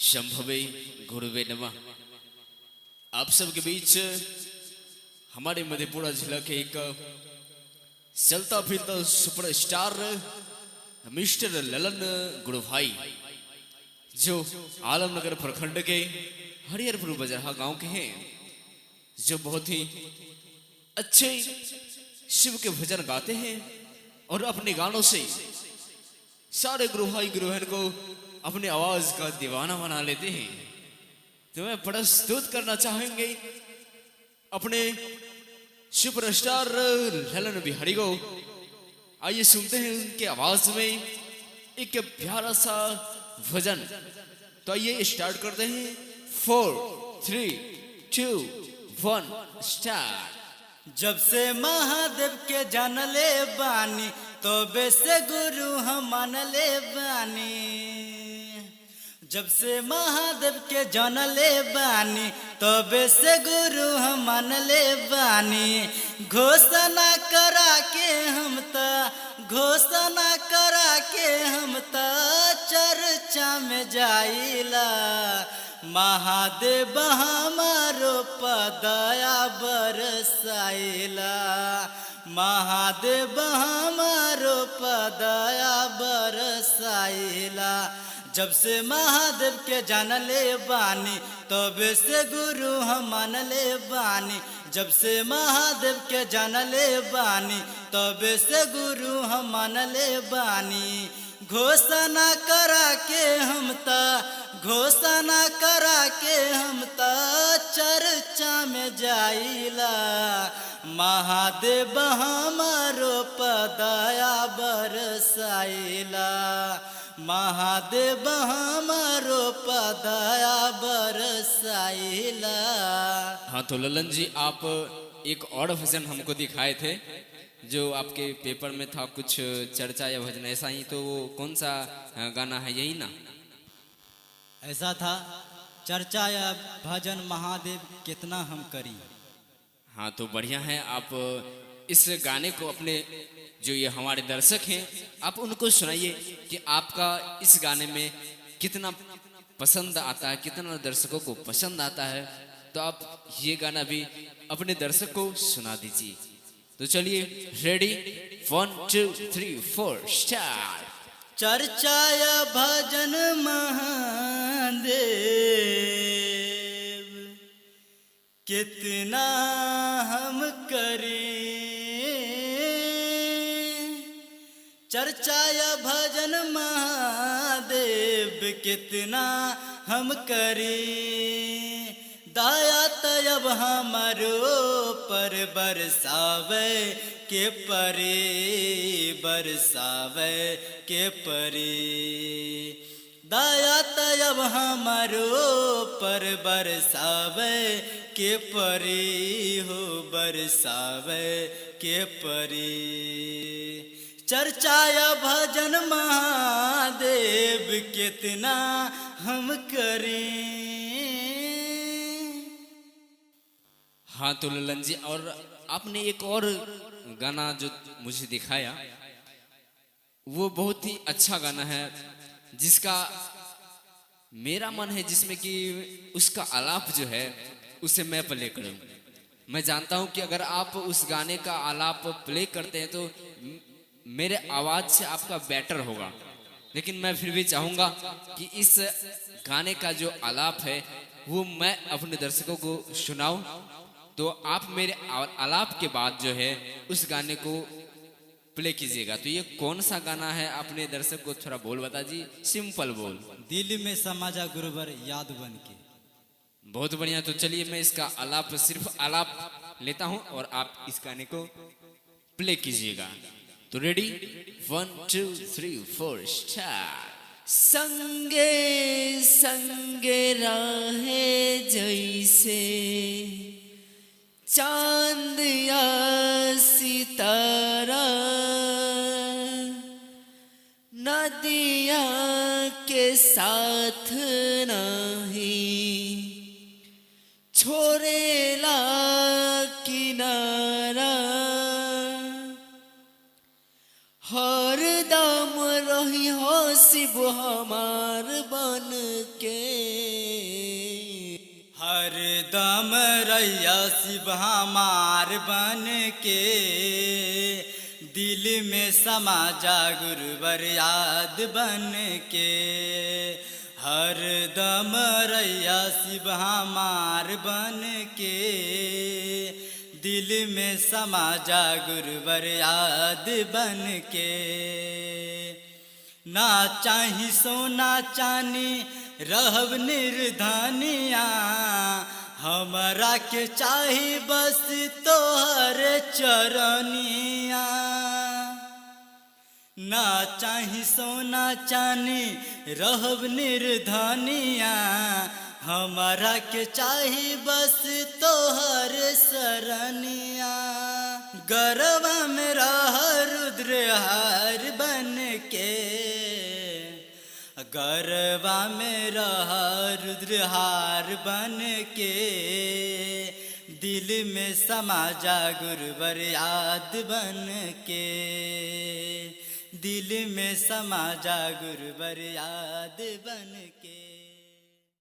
शंभवे गुरुवे नमः। आप सबके बीच हमारे मधेपुरा जिला के एक चलता फिरता सुपरस्टार मिस्टर ललन गुरु भाई जो आलमनगर प्रखंड के हरिहरपुर बजरहा गांव के हैं, जो बहुत ही अच्छे शिव के भजन गाते हैं और अपने गानों से सारे गुरु भाई गुरु बहन को अपने आवाज का दीवाना बना लेते हैं। तो मैं प्रस्तुत करना चाहेंगे अपने सुपरस्टार ललन बिहारी को। आइए सुनते हैं उनके आवाज में एक प्यारा सा भजन। तो आइए स्टार्ट करते हैं। 4, 3, 2, 1 स्टार्ट। जब से महादेव के जानले बानी तो से गुरु हम मानले बानी। जब से महादेव के जानले बानी तो से गुरु हम मानले बानी। घोषणा करा के हम चर्चा में जाइला। महादेव हमारो पदया बरसाइला। महादेव हमारो पदया बरसाइला। जब से महादेव के जानले बानी तब से गुरु हम मानले बानी। जब से महादेव के जानले बानी तब से गुरु हम मानले बानी। घोषणा करा के हम चर्चा में जाइला। महादेव हमारो पदया बरसाइला। महादेव हमारो पदया बरसाइला। हाँ, तो ललन जी आप एक और भजन हमको दिखाए थे जो आपके पेपर में था, कुछ चर्चा या भजन ऐसा ही। तो वो कौन सा गाना है, यही ना? ऐसा था, चर्चा या भजन महादेव कितना हम करी। हाँ, तो बढ़िया है। आप इस गाने को अपने जो ये हमारे दर्शक हैं आप उनको सुनाइए कि आपका इस गाने में कितना पसंद आता है, कितना दर्शकों को पसंद आता है। तो आप ये गाना भी अपने दर्शक को सुना दीजिए। तो चलिए, रेडी, 1, 2, 3, 4 स्टार्ट। चर्चा या भजन महादेव कितना हम करें। चर्चा या भजन महादेव कितना हम करें। दया तब हमारो पर बरसावे के परे, बरसावे के परे। दया तब हमारो पर बरसावे के परे हो, बरसावे के परे। चर्चा या भजन महादेव कितना हम करें। हाँ, तो ललन जी, और आपने एक और गाना जो मुझे दिखाया वो बहुत ही अच्छा गाना है, जिसका मेरा मन है जिसमें कि उसका आलाप जो है उसे मैं प्ले करूं। मैं जानता हूं कि अगर आप उस गाने का आलाप प्ले करते हैं तो मेरे आवाज से आपका बेटर होगा, लेकिन मैं फिर भी चाहूंगा कि इस गाने का जो आलाप है वो मैं अपने दर्शकों को सुनाऊं। तो आप मेरे आलाप के बाद जो है उस गाने को प्ले कीजिएगा। तो ये कौन सा गाना है, अपने दर्शक को थोड़ा बोल बता जी, सिंपल बोल। दिल में समाजा गुरुवर याद बन के। बहुत बढ़िया। तो चलिए, मैं इसका आलाप, सिर्फ आलाप लेता हूं और आप इस गाने को प्ले कीजिएगा। तो रेडी, 1, 2, 3, 4 स्टार्ट। संगे संगे रहे जैसे चांद या सितारा, नदिया के साथ नहीं छोड़ेला किनारा। हर दम रही हो शिव हमार बन के। रैया शिव हमार बन के, दिल में समा जा गुरुवर याद बन के। हर दम रैया शिव हमार बन के, दिल में समा जा गुरुवर याद बन के। ना चाही सोना चानी रहब निर्धनिया, हमरा के चाही बस तोहर चरनिया। ना चाही सोना चानी रहब निर्धनिया, हमरा के चाही बस तोहर सरनिया। गरबा में रह रुद्रहार बन के, गरबा में रह रुद्रहार बन के, दिल में समा जा गुरुवर याद बन के। दिल में समा जा गुरुवर याद बन के।